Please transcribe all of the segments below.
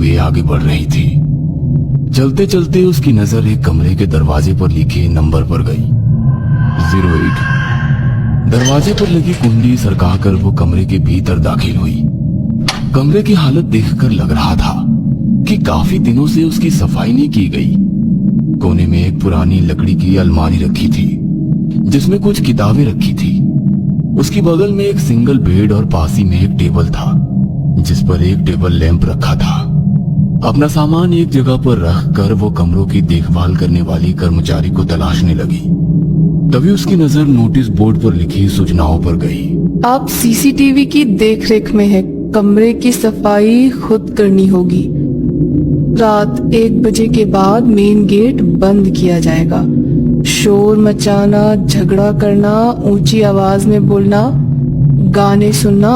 हुए आगे बढ़ रही थी। चलते चलते उसकी नजर एक कमरे के दरवाजे पर लिखे नंबर पर गई, 08। दरवाजे पर लगी कुंडी सरकाकर वो कमरे के भीतर दाखिल हुई। कमरे की हालत देखकर लग रहा था कि काफी दिनों से उसकी सफाई नहीं की गई। कोने में एक पुरानी लकड़ी की अलमारी रखी थी जिसमें कुछ किताबें रखी थी। उसकी बगल में एक सिंगल बेड और पास ही में एक टेबल था जिस पर एक टेबल लैंप रखा था। अपना सामान एक जगह पर रखकर वो कमरों की देखभाल करने वाली कर्मचारी को तलाशने लगी। तभी उसकी नजर नोटिस बोर्ड पर लिखी सूचनाओं पर गई। आप सीसीटीवी की देखरेख में है, कमरे की सफाई खुद करनी होगी। रात 1 बजे के बाद मेन गेट बंद किया जाएगा। शोर मचाना, झगड़ा करना, ऊंची आवाज में बोलना, गाने सुनना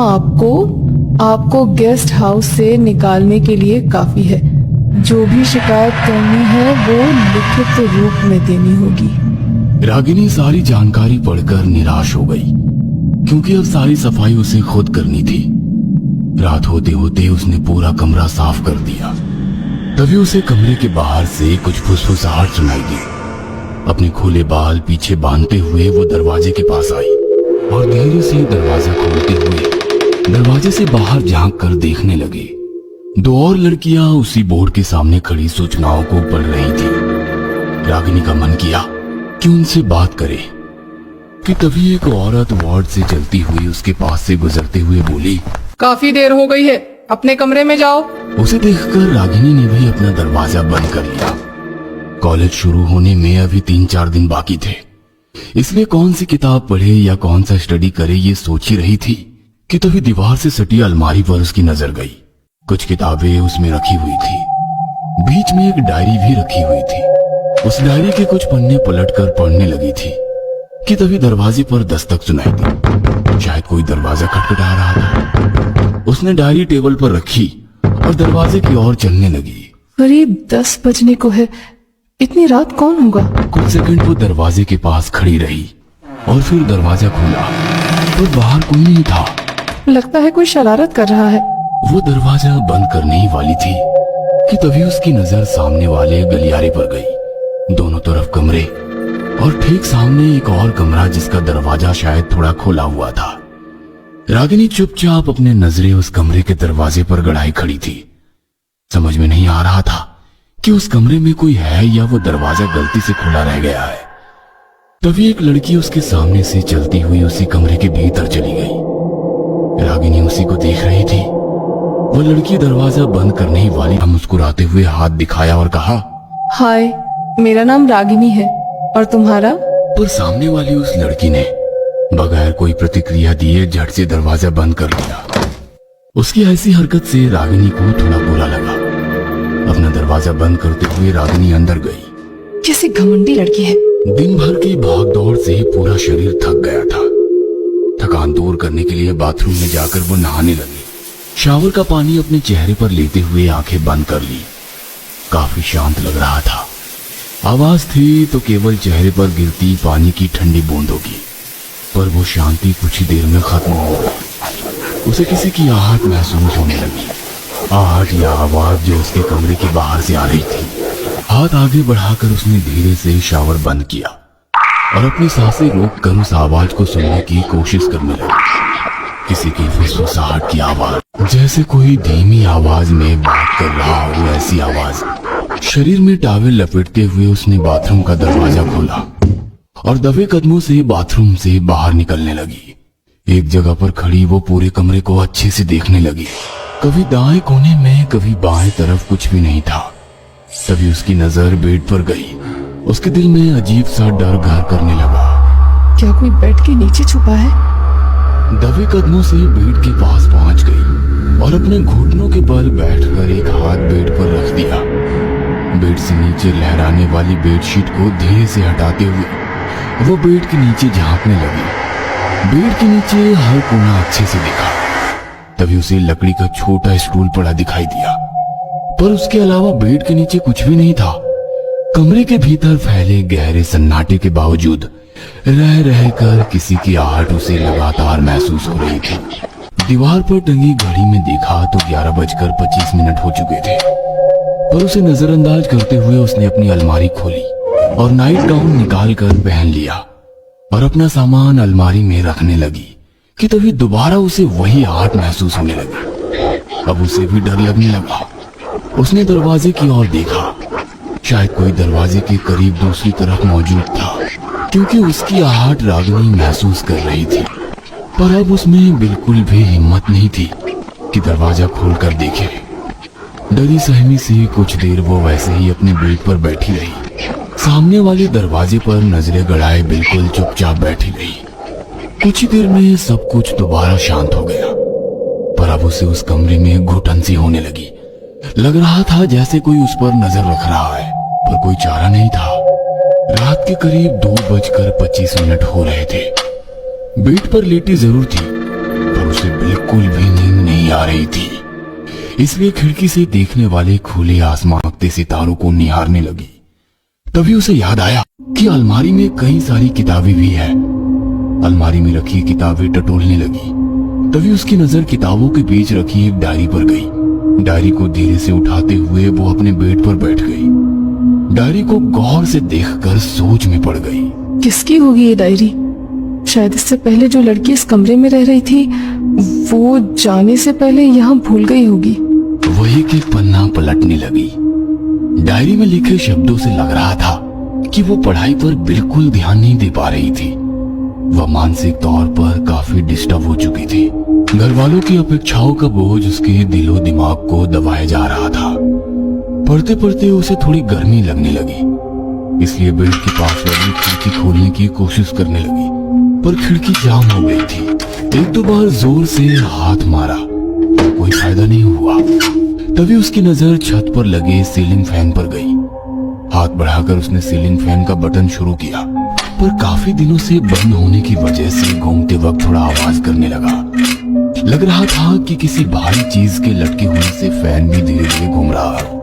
आपको गेस्ट हाउस से निकालने के लिए काफी है। जो भी शिकायत करनी है वो लिखित रूप में देनी होगी। रागिनी सारी जानकारी पढ़कर निराश हो गई क्योंकि अब सारी सफाई उसे खुद करनी थी। रात होते होते उसने पूरा कमरा साफ कर दिया। तभी उसे कमरे के बाहर से कुछ फुसफुसाहट सुनाई दी। अपने खुले बाल पीछे बांधते हुए वो दरवाजे के पास आई और धीरे से दरवाजा खोलते हुए दरवाजे से बाहर झांक कर देखने लगे। 2 और लड़कियां उसी बोर्ड के सामने खड़ी सूचनाओं को पढ़ रही थी। रागिनी का मन किया कि उनसे बात करे कि तभी एक औरत वार्ड से चलती हुई उसके पास से गुजरते हुए बोली, काफी देर हो गई है, अपने कमरे में जाओ। उसे देखकर रागिनी ने भी अपना दरवाजा बंद कर लिया। कॉलेज शुरू होने में अभी 3-4 दिन बाकी थे, इसलिए कौन सी किताब पढ़े या कौन सा स्टडी करे ये सोच ही रही थी कि तभी दीवार से सटी अलमारी पर उसकी नजर गई। कुछ किताबें उसमें रखी हुई थी। बीच में एक डायरी भी रखी हुई थी। उस डायरी के कुछ पन्ने पलटकर पढ़ने लगी थी कि तभी दरवाजे पर दस्तक सुनाई दी। शायद कोई दरवाजा खटखटा रहा था। उसने डायरी टेबल पर रखी और दरवाजे की ओर चलने लगी। करीब 10 बजने को है, इतनी रात कौन होगा? कुछ सेकंड वो दरवाजे के पास खड़ी रही और फिर दरवाजा खोला तो बाहर कोई नहीं था। लगता है कोई शरारत कर रहा है। वो दरवाजा बंद करने ही वाली थी कि तभी उसकी नजर सामने वाले गलियारे पर गई। दोनों तरफ कमरे और ठीक सामने एक और कमरा जिसका दरवाजा शायद थोड़ा खोला हुआ था। रागिनी चुपचाप अपने नजरें उस कमरे के दरवाजे पर गड़ाई खड़ी थी। समझ में नहीं आ रहा था कि उस कमरे में कोई है या वो दरवाजा गलती से खुला रह गया है। तभी एक लड़की उसके सामने से चलती हुई उसी कमरे के भीतर चली गई। रागिनी उसी को देख रही थी। वो लड़की दरवाजा बंद करने ही वाली मुस्कुराते हुए हाथ दिखाया और कहा, हाय, मेरा नाम रागिनी है और तुम्हारा? पर सामने वाली उस लड़की ने बगैर कोई प्रतिक्रिया दिए झट से दरवाजा बंद कर दिया। उसकी ऐसी हरकत से रागिनी को थोड़ा बुरा लगा। अपना दरवाजा बंद करते हुए रागिनी अंदर गई। कैसी घमंडी लड़की है। दिन भर की भागदौड़ से पूरा शरीर थक गया था। थकान दूर करने के लिए बाथरूम में जाकर वो नहाने लगी। शावर का पानी अपने चेहरे पर लेते हुए आंखें बंद कर ली। काफी शांत लग रहा था। आवाज थी तो केवल चेहरे पर गिरती पानी की ठंडी बूंदों की, पर वो शांति कुछ ही देर में खत्म हो गई। उसे किसी की आहट महसूस होने लगी। आहट या आवाज जो उसके कमरे के बाहर से आ रही थी। हाथ आगे बढ़ाकर उसने धीरे से शावर बंद किया और अपनी सांसें रोककर उस आवाज को सुनने की कोशिश करने लगी। किसी की फुसफुसाहट की आवाज, जैसे कोई धीमी आवाज में बात कर रहा हो, ऐसी आवाज। शरीर में टॉवेल लपेटते हुए उसने बाथरूम का दरवाजा खोला और दबे कदमों से बाथरूम से बाहर निकलने लगी। एक जगह पर खड़ी वो पूरे कमरे को अच्छे से देखने लगी। कभी दाएं कोने में कभी बाएं तरफ कुछ भी नहीं था। तभी उसकी नजर बेड पर गई। उसके दिल में अजीब सा डर घर करने लगा। क्या कोई बेड के नीचे छुपा है? दबे कदमों से बेड के पास पहुंच गई और अपने घुटनों के बल बैठकर एक हाथ बेड पर रख दिया। बेड से नीचे लहराने वाली बेडशीट को धीरे से हटाते हुए वो बेड के नीचे झांकने लगी। बेड के नीचे हर कोना अच्छे से दिखा। तभी उसे लकड़ी का छोटा स्टूल पड़ा दिखाई दिया, पर उसके अलावा बेड के नीचे कुछ भी नहीं था। कमरे के भीतर फैले गहरे सन्नाटे के बावजूद रह रहकर किसी की आहट उसे लगातार महसूस हो रही थी। दीवार पर टंगी घड़ी में देखा तो 11:25 हो चुके थे, पर उसे नजरअंदाज करते हुए उसने अपनी अलमारी खोली और नाइट गाउन निकाल कर पहन लिया और अपना सामान अलमारी में रखने लगी कि तभी दोबारा उसे वही आहट महसूस होने लगी। अब उसे भी डर लगने लगा। उसने दरवाजे की ओर देखा। शायद कोई दरवाजे के करीब दूसरी तरफ मौजूद था, क्योंकि उसकी आहट रागिनी महसूस कर रही थी। पर अब उसमें बिल्कुल भी हिम्मत नहीं थी कि दरवाजा खोलकर देखे। डरी सहमी से कुछ देर वो वैसे ही अपने बेड पर बैठी रही, सामने वाले दरवाजे पर नजरें गड़ाए बिल्कुल चुपचाप बैठी रही। कुछ ही देर में सब कुछ दोबारा शांत हो गया, पर अब उसे उस कमरे में घुटन सी होने लगी। लग रहा था जैसे कोई उस पर नजर रख रहा है, पर कोई चारा नहीं था। रात के करीब 2:25 हो रहे थे। बेड पर लेटी जरूर थी, पर उसे बिल्कुल भी नींद नहीं आ रही थी। इसलिए खिड़की से देखने वाले खुले आसमानते सितारों को निहारने लगी। तभी उसे याद आया कि अलमारी में कई सारी किताबें भी है। अलमारी में रखी किताबें टटोलने लगी। तभी उसकी नजर किताबों के बीच रखी एक डायरी पर गई। डायरी को धीरे से उठाते हुए वो अपने बेड पर बैठ गई। डायरी को गौर से देखकर सोच में पड़ गई। किसकी होगी ये डायरी? शायद इससे पहले जो लड़की इस कमरे में रह रही थी, वो जाने से पहले यहाँ भूल गई होगी। वही के पन्ना पलटने लगी। डायरी में लिखे शब्दों से लग रहा था कि वो पढ़ाई पर बिल्कुल ध्यान नहीं दे पा रही थी। वह मानसिक तौर पर काफी डिस्टर्ब हो चुकी थी। घर वालों की अपेक्षाओं का बोझ उसके दिलो दिमाग को दबाया जा रहा था। पढ़ते पढ़ते उसे थोड़ी गर्मी लगने लगी, इसलिए बेड के पास वाली खिड़की खोलने की कोशिश करने लगी, पर खिड़की जाम हो गई थी। एक दो बार जोर से हाथ मारा, कोई फायदा नहीं हुआ। तभी उसकी नजर छत पर लगे सीलिंग फैन पर गई। हाथ बढ़ाकर उसने सीलिंग फैन का बटन शुरू किया, पर काफी दिनों से बंद होने की वजह से घूमते वक्त थोड़ा आवाज करने लगा। लग रहा था कि किसी भारी चीज के लटके होने से फैन भी धीरे धीरे घूम रहा है।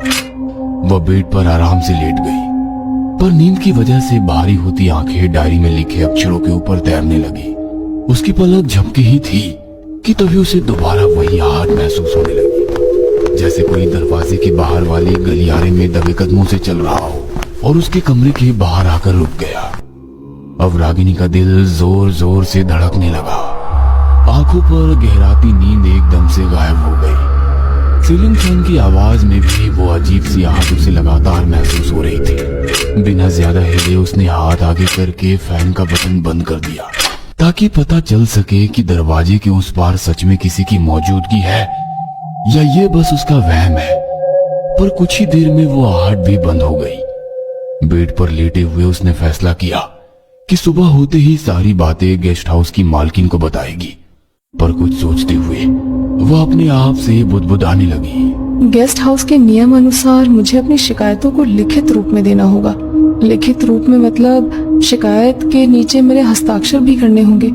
वह बेड पर आराम से लेट गई, पर नींद की वजह से भारी होती आंखें डायरी में लिखे अक्षरों के ऊपर तैरने लगी। उसकी पलक झपकी ही थी कि तभी उसे दोबारा वही आहट महसूस होने लगी, जैसे कोई दरवाजे के बाहर वाले गलियारे में दबे कदमों से चल रहा हो और उसके कमरे के बाहर आकर रुक गया। अब रागिनी का दिल जोर जोर से धड़कने लगा। आंखों पर गहराती नींद एकदम से गायब हो गई। सीलिंग फैन की आवाज में भी वो अजीब सी आहट उसे लगातार महसूस हो रही थी। बिना ज्यादा हिले उसने हाथ आगे करके फैन का बटन बंद कर दिया, ताकि पता चल सके कि दरवाजे के उस पार सच में किसी की मौजूदगी है या ये बस उसका वहम है। पर कुछ ही देर में वो आहट भी बंद हो गई। बेड पर लेटे हुए उसने फैसला किया कि सुबह होते ही सारी बातें गेस्ट हाउस की मालकिन को बताएगी। पर कुछ सोचते हुए वो अपने आप से बुदबुदाने लगी। गेस्ट हाउस के नियम अनुसार मुझे अपनी शिकायतों को लिखित रूप में देना होगा। लिखित रूप में मतलब शिकायत के नीचे मेरे हस्ताक्षर भी करने होंगे।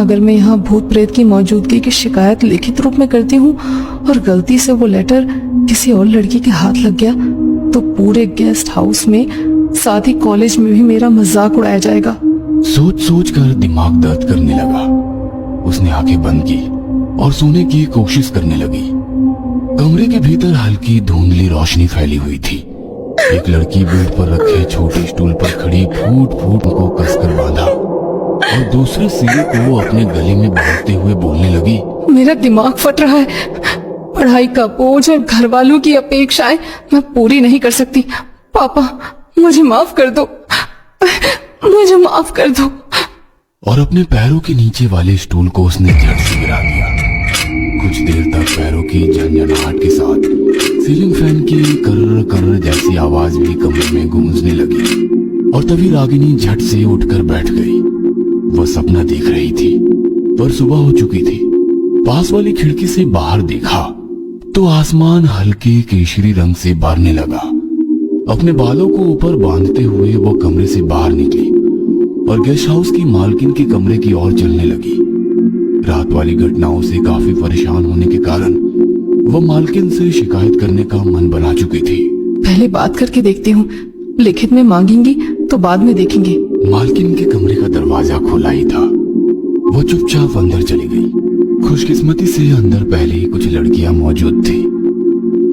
अगर मैं यहाँ भूत प्रेत की मौजूदगी की शिकायत लिखित रूप में करती हूँ और गलती से वो लेटर किसी और लड़की के हाथ लग गया, तो पूरे गेस्ट हाउस में, साथ ही कॉलेज में भी मेरा मजाक उड़ाया जाएगा। सोच सोच कर दिमाग दर्द करने लगा। उसने आंखें बंद की और सोने की कोशिश करने लगी। कमरे के भीतर हल्की धुंधली रोशनी फैली हुई थी। एक लड़की बेड पर रखे छोटे स्टूल पर खड़ी फूट फूट को कसकर बांधा और दूसरे सिरे को अपने गले में बांधते हुए बोलने लगी। मेरा दिमाग फट रहा है। पढ़ाई का बोझ और घर वालों की अपेक्षाएं मैं पूरी नहीं कर सकती। पापा, मुझे माफ कर दो, मुझे माफ कर दो। और अपने पैरों के नीचे वाले स्टूल को उसने झट से गिरा दिया। कुछ देर तक पैरों की झंझनाहट के साथ सीलिंग फैन की कर्र कर्र जैसी आवाज भी कमरे में गूंजने लगी। और तभी रागिनी झट से उठकर बैठ गई। वह सपना देख रही थी, पर सुबह हो चुकी थी। पास वाली खिड़की से बाहर देखा तो आसमान हल्के केशरी रंग से भरने लगा। अपने बालों को ऊपर बांधते हुए वो कमरे से बाहर निकली और गेस्ट हाउस की मालकिन के कमरे की ओर चलने लगी। रात वाली घटनाओं से काफी परेशान होने के कारण वो मालकिन से शिकायत करने का मन बना चुकी थी। पहले बात करके देखती हूँ, लिखित में मांगेंगी तो बाद में देखेंगे। मालकिन के कमरे का दरवाजा खुला ही था। वो चुपचाप अंदर चली गई खुशकिस्मती से अंदर पहले ही कुछ लड़कियां मौजूद थी।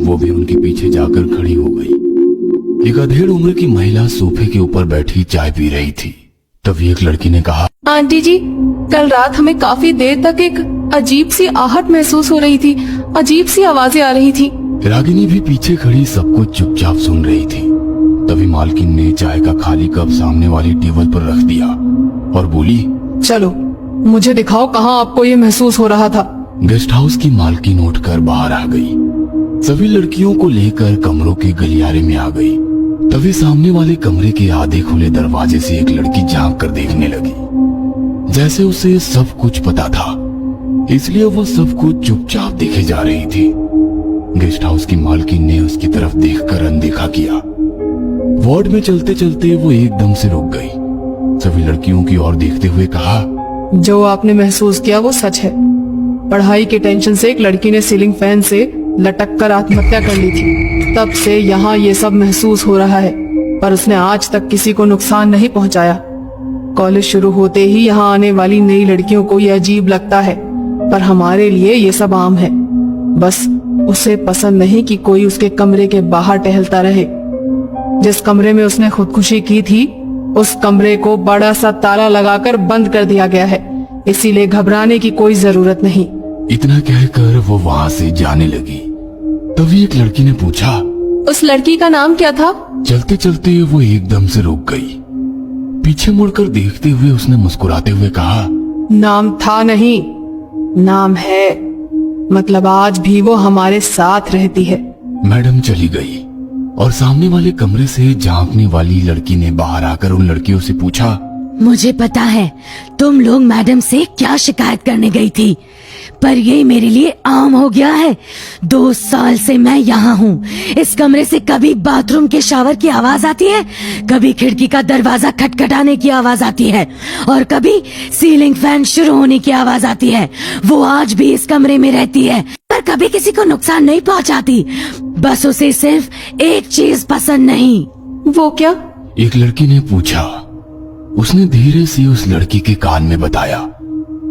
वो भी उनके पीछे जाकर खड़ी हो गई। एक अधेड़ उम्र की महिला सोफे के ऊपर बैठी चाय पी रही थी। तभी एक लड़की ने कहा, आंटी जी, कल रात हमें काफी देर तक एक अजीब सी आहट महसूस हो रही थी, अजीब सी आवाजें आ रही थी। रागिनी भी पीछे खड़ी सब कुछ चुपचाप सुन रही थी। तभी मालकिन ने चाय का खाली कप सामने वाली टेबल पर रख दिया और बोली, चलो मुझे दिखाओ कहाँ आपको ये महसूस हो रहा था। गेस्ट हाउस की मालकिन उठकर बाहर आ गई। सभी लड़कियों को लेकर कमरों के गलियारे में आ गई। तभी सामने वाले कमरे के आधे खुले दरवाजे से एक लड़की झांक कर देखने लगी। जैसे उसे सब कुछ पता था, इसलिए वो सब कुछ चुपचाप देखे जा रही थी। गेस्ट हाउस की मालकिन ने उसकी तरफ देखकर अनदेखा किया। वार्ड में चलते चलते वो एकदम से रुक गई। सभी लड़कियों की ओर देखते हुए कहा, जो आपने महसूस किया वो सच है। पढ़ाई के टेंशन से एक लड़की ने सीलिंग फैन से लटक कर आत्महत्या कर ली थी। तब से यहाँ ये सब महसूस हो रहा है, पर उसने आज तक किसी को नुकसान नहीं पहुँचाया। कॉलेज शुरू होते ही यहाँ आने वाली नई लड़कियों को ये अजीब लगता है, पर हमारे लिए ये सब आम है। बस उसे पसंद नहीं कि कोई उसके कमरे के बाहर टहलता रहे। जिस कमरे में उसने खुदकुशी की थी, उस कमरे को बड़ा सा ताला लगाकर बंद कर दिया गया है, इसीलिए घबराने की कोई जरूरत नहीं। इतना कहकर वो वहाँ से जाने लगी। तभी एक लड़की ने पूछा, उस लड़की का नाम क्या था? चलते चलते वो एकदम से रुक गई। पीछे मुड़कर देखते हुए उसने मुस्कुराते हुए कहा, नाम था नहीं, नाम है। मतलब आज भी वो हमारे साथ रहती है। मैडम चली गई और सामने वाले कमरे से झांकने वाली लड़की ने बाहर आकर उन लड़कियों से पूछा, मुझे पता है तुम लोग मैडम से क्या शिकायत करने गई थी, पर ये मेरे लिए आम हो गया है। 2 साल से मैं यहाँ हूँ। इस कमरे से कभी बाथरूम के शावर की आवाज आती है, कभी खिड़की का दरवाजा खटखटाने की आवाज आती है और कभी सीलिंग फैन शुरू होने की आवाज आती है। वो आज भी इस कमरे में रहती है, पर कभी किसी को नुकसान नहीं पहुँचाती। बस उसे सिर्फ एक चीज पसंद नहीं। वो क्या? एक लड़की ने पूछा। उसने धीरे से उस लड़की के कान में बताया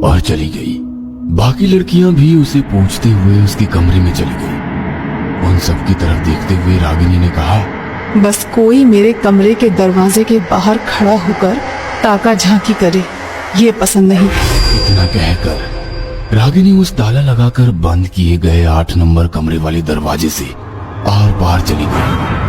और चली गई। बाकी लड़कियां भी उसे पूछते हुए उसके कमरे में चली गई। उन सब की तरफ देखते हुए रागिनी ने कहा, बस कोई मेरे कमरे के दरवाजे के बाहर खड़ा होकर ताका झांकी करे, ये पसंद नहीं। इतना कहकर रागिनी उस ताला लगाकर बंद किए गए 8 नंबर कमरे वाले दरवाजे से आर पार चली गई।